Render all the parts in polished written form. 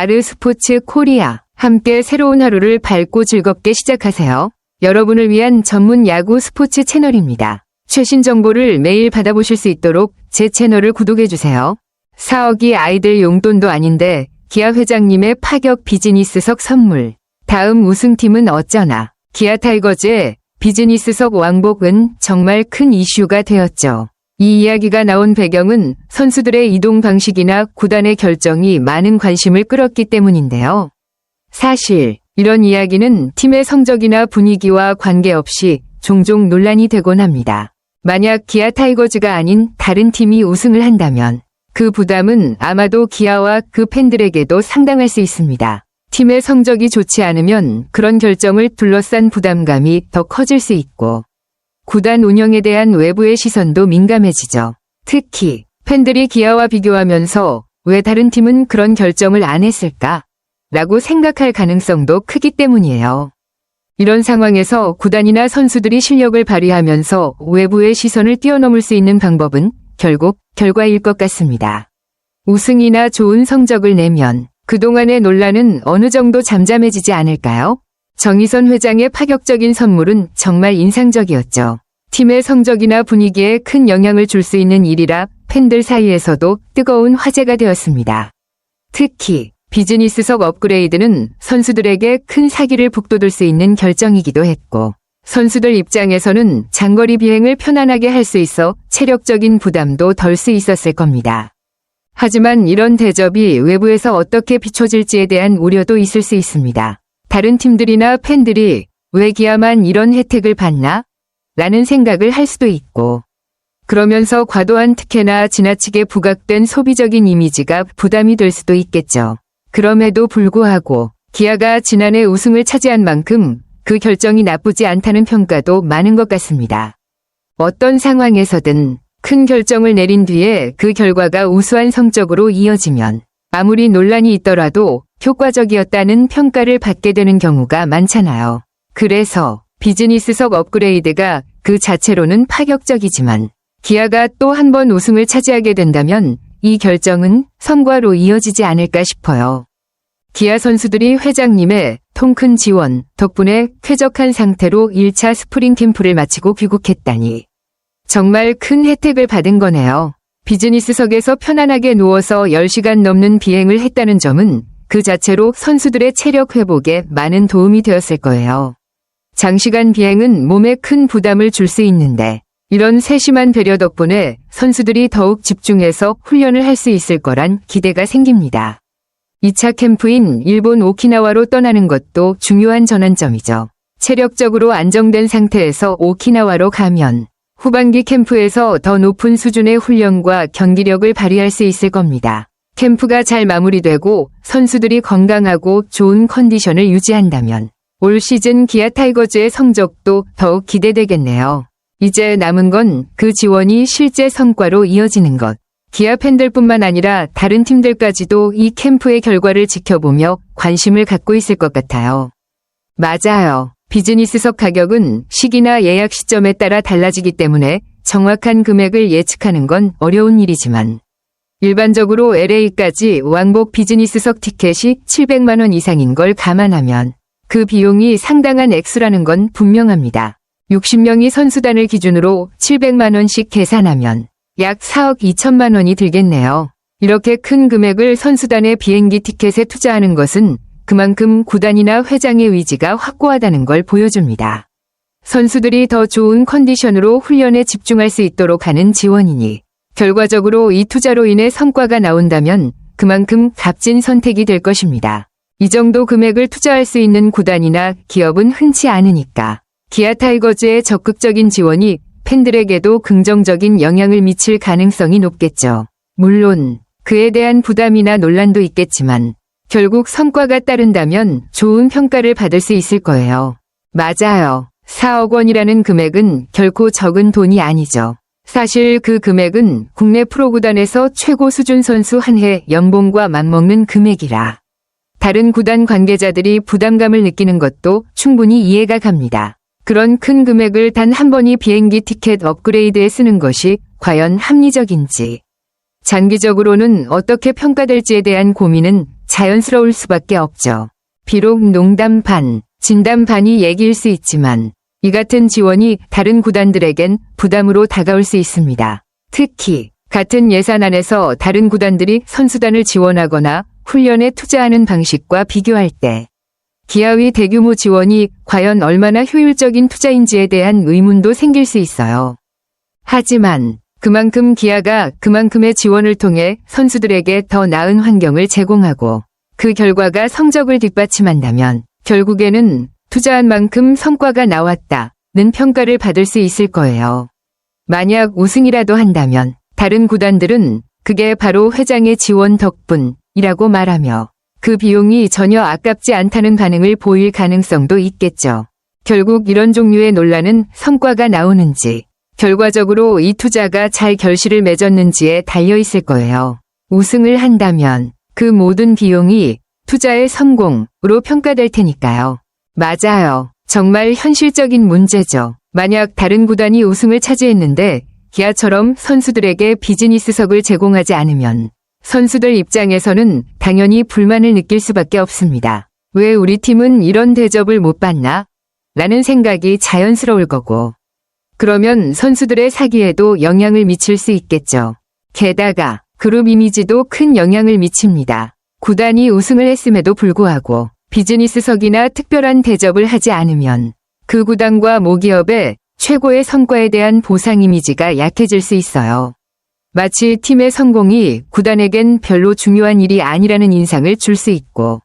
아르스포츠 코리아. 함께 새로운 하루를 밝고 즐겁게 시작하세요. 여러분을 위한 전문 야구 스포츠 채널입니다. 최신 정보를 매일 받아보실 수 있도록 제 채널을 구독해주세요. 4억이 아이들 용돈도 아닌데 기아 회장님의 파격 비즈니스석 선물. 다음 우승팀은 어쩌나. 기아 타이거즈의 비즈니스석 왕복은 정말 큰 이슈가 되었죠. 이 이야기가 나온 배경은 선수들의 이동 방식이나 구단의 결정이 많은 관심을 끌었기 때문인데요. 사실 이런 이야기는 팀의 성적이나 분위기와 관계없이 종종 논란이 되곤 합니다. 만약 기아 타이거즈가 아닌 다른 팀이 우승을 한다면 그 부담은 아마도 기아와 그 팬들에게도 상당할 수 있습니다. 팀의 성적이 좋지 않으면 그런 결정을 둘러싼 부담감이 더 커질 수 있고 구단 운영에 대한 외부의 시선도 민감해지죠. 특히 팬들이 기아와 비교하면서 왜 다른 팀은 그런 결정을 안 했을까? 라고 생각할 가능성도 크기 때문이에요. 이런 상황에서 구단이나 선수들이 실력을 발휘하면서 외부의 시선을 뛰어넘을 수 있는 방법은 결국 결과일 것 같습니다. 우승이나 좋은 성적을 내면 그동안의 논란은 어느 정도 잠잠해지지 않을까요? 정의선 회장의 파격적인 선물은 정말 인상적이었죠. 팀의 성적이나 분위기에 큰 영향을 줄 수 있는 일이라 팬들 사이에서도 뜨거운 화제가 되었습니다. 특히 비즈니스석 업그레이드는 선수들에게 큰 사기를 북돋을 수 있는 결정이기도 했고 선수들 입장에서는 장거리 비행을 편안하게 할 수 있어 체력적인 부담도 덜 수 있었을 겁니다. 하지만 이런 대접이 외부에서 어떻게 비춰질지에 대한 우려도 있을 수 있습니다. 다른 팀들이나 팬들이 왜 기아만 이런 혜택을 받나? 라는 생각을 할 수도 있고 그러면서 과도한 특혜나 지나치게 부각된 소비적인 이미지가 부담이 될 수도 있겠죠. 그럼에도 불구하고 기아가 지난해 우승을 차지한 만큼 그 결정이 나쁘지 않다는 평가도 많은 것 같습니다. 어떤 상황에서든 큰 결정을 내린 뒤에 그 결과가 우수한 성적으로 이어지면 아무리 논란이 있더라도 효과적이었다는 평가를 받게 되는 경우가 많잖아요. 그래서 비즈니스석 업그레이드가 그 자체로는 파격적이지만 기아가 또 한 번 우승을 차지하게 된다면 이 결정은 성과로 이어지지 않을까 싶어요. 기아 선수들이 회장님의 통큰 지원 덕분에 쾌적한 상태로 1차 스프링 캠프를 마치고 귀국했다니 정말 큰 혜택을 받은 거네요. 비즈니스석에서 편안하게 누워서 10시간 넘는 비행을 했다는 점은 그 자체로 선수들의 체력 회복에 많은 도움이 되었을 거예요. 장시간 비행은 몸에 큰 부담을 줄 수 있는데 이런 세심한 배려 덕분에 선수들이 더욱 집중해서 훈련을 할 수 있을 거란 기대가 생깁니다. 2차 캠프인 일본 오키나와로 떠나는 것도 중요한 전환점이죠. 체력적으로 안정된 상태에서 오키나와로 가면 후반기 캠프에서 더 높은 수준의 훈련과 경기력을 발휘할 수 있을 겁니다. 캠프가 잘 마무리되고 선수들이 건강하고 좋은 컨디션을 유지한다면 올 시즌 기아 타이거즈의 성적도 더욱 기대되겠네요. 이제 남은 건 그 지원이 실제 성과로 이어지는 것. 기아 팬들뿐만 아니라 다른 팀들까지도 이 캠프의 결과를 지켜보며 관심을 갖고 있을 것 같아요. 맞아요. 비즈니스석 가격은 시기나 예약 시점에 따라 달라지기 때문에 정확한 금액을 예측하는 건 어려운 일이지만 일반적으로 LA까지 왕복 비즈니스석 티켓이 700만 원 이상인 걸 감안하면 그 비용이 상당한 액수라는 건 분명합니다. 60명이 선수단을 기준으로 700만 원씩 계산하면 약 4억 2천만 원이 들겠네요. 이렇게 큰 금액을 선수단의 비행기 티켓에 투자하는 것은 그만큼 구단이나 회장의 의지가 확고하다는 걸 보여줍니다. 선수들이 더 좋은 컨디션으로 훈련에 집중할 수 있도록 하는 지원이니 결과적으로 이 투자로 인해 성과가 나온다면 그만큼 값진 선택이 될 것입니다. 이 정도 금액을 투자할 수 있는 구단이나 기업은 흔치 않으니까 기아 타이거즈의 적극적인 지원이 팬들에게도 긍정적인 영향을 미칠 가능성이 높겠죠. 물론 그에 대한 부담이나 논란도 있겠지만 결국 성과가 따른다면 좋은 평가를 받을 수 있을 거예요. 맞아요. 4억 원이라는 금액은 결코 적은 돈이 아니죠. 사실 그 금액은 국내 프로구단에서 최고 수준 선수 한 해 연봉과 맞먹는 금액이라 다른 구단 관계자들이 부담감을 느끼는 것도 충분히 이해가 갑니다. 그런 큰 금액을 단 한 번이 비행기 티켓 업그레이드에 쓰는 것이 과연 합리적인지, 장기적으로는 어떻게 평가될지에 대한 고민은 자연스러울 수밖에 없죠. 비록 농담 반, 진담 반이 얘기일 수 있지만 이 같은 지원이 다른 구단들에겐 부담으로 다가올 수 있습니다. 특히 같은 예산 안에서 다른 구단들이 선수단을 지원하거나 훈련에 투자하는 방식과 비교할 때 기아의 대규모 지원이 과연 얼마나 효율적인 투자인지에 대한 의문도 생길 수 있어요. 하지만 그만큼 기아가 그만큼의 지원을 통해 선수들에게 더 나은 환경을 제공하고 그 결과가 성적을 뒷받침한다면 결국에는 투자한 만큼 성과가 나왔다는 평가를 받을 수 있을 거예요. 만약 우승이라도 한다면 다른 구단들은 그게 바로 회장의 지원 덕분이라고 말하며 그 비용이 전혀 아깝지 않다는 반응을 보일 가능성도 있겠죠. 결국 이런 종류의 논란은 성과가 나오는지 결과적으로 이 투자가 잘 결실을 맺었는지에 달려 있을 거예요. 우승을 한다면 그 모든 비용이 투자의 성공으로 평가될 테니까요. 맞아요. 정말 현실적인 문제죠. 만약 다른 구단이 우승을 차지했는데 기아처럼 선수들에게 비즈니스석을 제공하지 않으면 선수들 입장에서는 당연히 불만을 느낄 수밖에 없습니다. 왜 우리 팀은 이런 대접을 못 받나? 라는 생각이 자연스러울 거고. 그러면 선수들의 사기에도 영향을 미칠 수 있겠죠. 게다가 그룹 이미지도 큰 영향을 미칩니다. 구단이 우승을 했음에도 불구하고 비즈니스석이나 특별한 대접을 하지 않으면 그 구단과 모기업의 최고의 성과에 대한 보상 이미지가 약해질 수 있어요. 마치 팀의 성공이 구단에겐 별로 중요한 일이 아니라는 인상을 줄 수 있고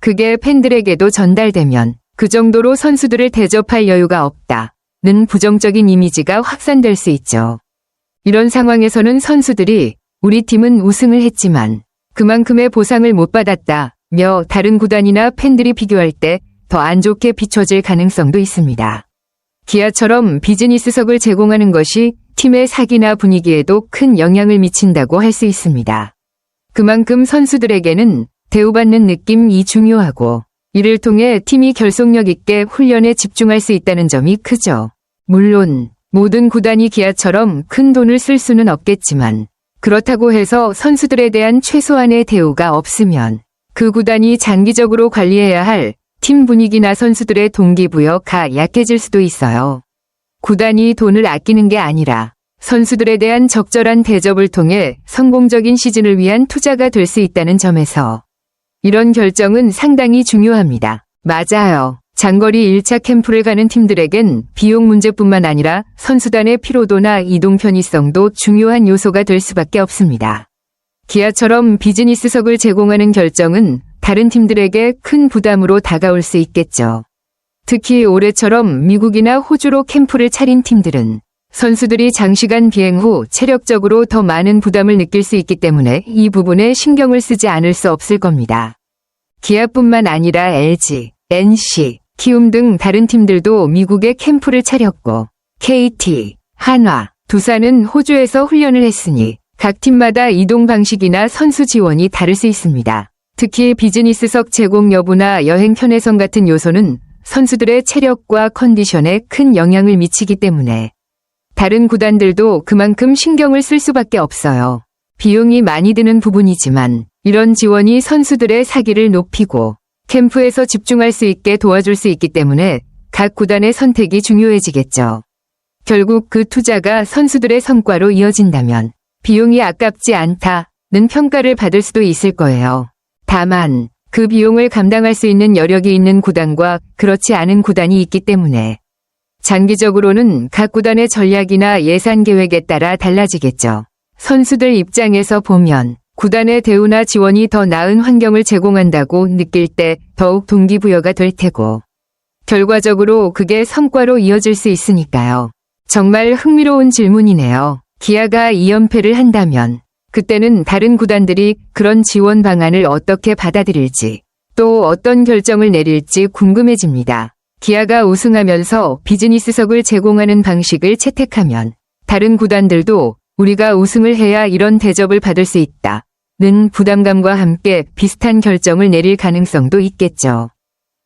그게 팬들에게도 전달되면 그 정도로 선수들을 대접할 여유가 없다는 부정적인 이미지가 확산될 수 있죠. 이런 상황에서는 선수들이 우리 팀은 우승을 했지만 그만큼의 보상을 못 받았다며 다른 구단이나 팬들이 비교할 때 더 안 좋게 비춰질 가능성도 있습니다. 기아처럼 비즈니스석을 제공하는 것이 팀의 사기나 분위기에도 큰 영향을 미친다고 할 수 있습니다. 그만큼 선수들에게는 대우받는 느낌이 중요하고 이를 통해 팀이 결속력 있게 훈련에 집중할 수 있다는 점이 크죠. 물론 모든 구단이 기아처럼 큰 돈을 쓸 수는 없겠지만 그렇다고 해서 선수들에 대한 최소한의 대우가 없으면 그 구단이 장기적으로 관리해야 할 팀 분위기나 선수들의 동기부여가 약해질 수도 있어요. 구단이 돈을 아끼는 게 아니라 선수들에 대한 적절한 대접을 통해 성공적인 시즌을 위한 투자가 될 수 있다는 점에서 이런 결정은 상당히 중요합니다. 맞아요. 장거리 1차 캠프를 가는 팀들에겐 비용 문제뿐만 아니라 선수단의 피로도나 이동 편의성도 중요한 요소가 될 수밖에 없습니다. 기아처럼 비즈니스석을 제공하는 결정은 다른 팀들에게 큰 부담으로 다가올 수 있겠죠. 특히 올해처럼 미국이나 호주로 캠프를 차린 팀들은 선수들이 장시간 비행 후 체력적으로 더 많은 부담을 느낄 수 있기 때문에 이 부분에 신경을 쓰지 않을 수 없을 겁니다. 기아뿐만 아니라 LG, NC, 키움 등 다른 팀들도 미국에 캠프를 차렸고 KT, 한화, 두산은 호주에서 훈련을 했으니 각 팀마다 이동 방식이나 선수 지원이 다를 수 있습니다. 특히 비즈니스석 제공 여부나 여행 편의성 같은 요소는 선수들의 체력과 컨디션에 큰 영향을 미치기 때문에 다른 구단들도 그만큼 신경을 쓸 수밖에 없어요. 비용이 많이 드는 부분이지만 이런 지원이 선수들의 사기를 높이고 캠프에서 집중할 수 있게 도와줄 수 있기 때문에 각 구단의 선택이 중요해지겠죠. 결국 그 투자가 선수들의 성과로 이어진다면 비용이 아깝지 않다는 평가를 받을 수도 있을 거예요. 다만 그 비용을 감당할 수 있는 여력이 있는 구단과 그렇지 않은 구단이 있기 때문에 장기적으로는 각 구단의 전략이나 예산 계획에 따라 달라지겠죠. 선수들 입장에서 보면 구단의 대우나 지원이 더 나은 환경을 제공한다고 느낄 때 더욱 동기부여가 될 테고 결과적으로 그게 성과로 이어질 수 있으니까요. 정말 흥미로운 질문이네요. 기아가 2연패를 한다면 그때는 다른 구단들이 그런 지원 방안을 어떻게 받아들일지 또 어떤 결정을 내릴지 궁금해집니다. 기아가 우승하면서 비즈니스석을 제공하는 방식을 채택하면 다른 구단들도 우리가 우승을 해야 이런 대접을 받을 수 있다는 부담감과 함께 비슷한 결정을 내릴 가능성도 있겠죠.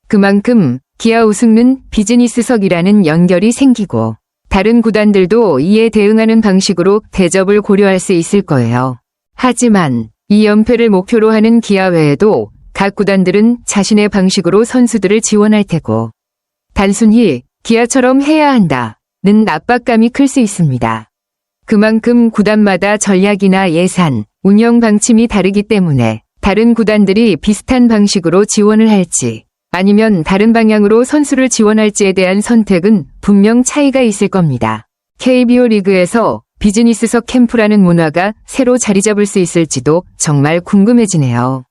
그만큼 기아 우승은 비즈니스석이라는 연결이 생기고 다른 구단들도 이에 대응하는 방식으로 대접을 고려할 수 있을 거예요. 하지만 2연패를 목표로 하는 기아 외에도 각 구단들은 자신의 방식으로 선수들을 지원할 테고 단순히 기아처럼 해야 한다는 압박감이 클 수 있습니다. 그만큼 구단마다 전략이나 예산, 운영 방침이 다르기 때문에 다른 구단들이 비슷한 방식으로 지원을 할지 아니면 다른 방향으로 선수를 지원할지에 대한 선택은 분명 차이가 있을 겁니다. KBO 리그에서 비즈니스석 캠프라는 문화가 새로 자리 잡을 수 있을지도 정말 궁금해지네요.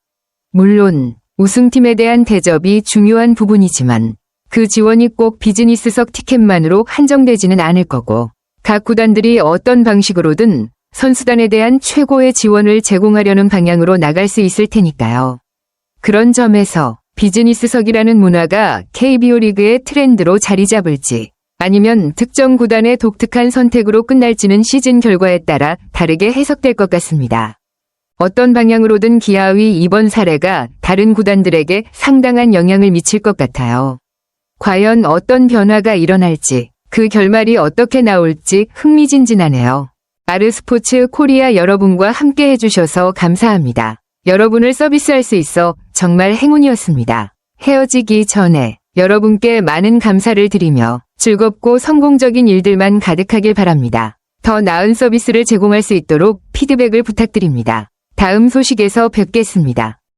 물론 우승팀에 대한 대접이 중요한 부분이지만 그 지원이 꼭 비즈니스석 티켓만으로 한정되지는 않을 거고 각 구단들이 어떤 방식으로든 선수단에 대한 최고의 지원을 제공하려는 방향으로 나갈 수 있을 테니까요. 그런 점에서 비즈니스석이라는 문화가 KBO 리그의 트렌드로 자리 잡을지 아니면 특정 구단의 독특한 선택으로 끝날지는 시즌 결과에 따라 다르게 해석될 것 같습니다. 어떤 방향으로든 기아의 이번 사례가 다른 구단들에게 상당한 영향을 미칠 것 같아요. 과연 어떤 변화가 일어날지, 그 결말이 어떻게 나올지 흥미진진하네요. 아르스포츠 코리아 여러분과 함께 해주셔서 감사합니다. 여러분을 서비스할 수 있어 정말 행운이었습니다. 헤어지기 전에 여러분께 많은 감사를 드리며 즐겁고 성공적인 일들만 가득하길 바랍니다. 더 나은 서비스를 제공할 수 있도록 피드백을 부탁드립니다. 다음 소식에서 뵙겠습니다.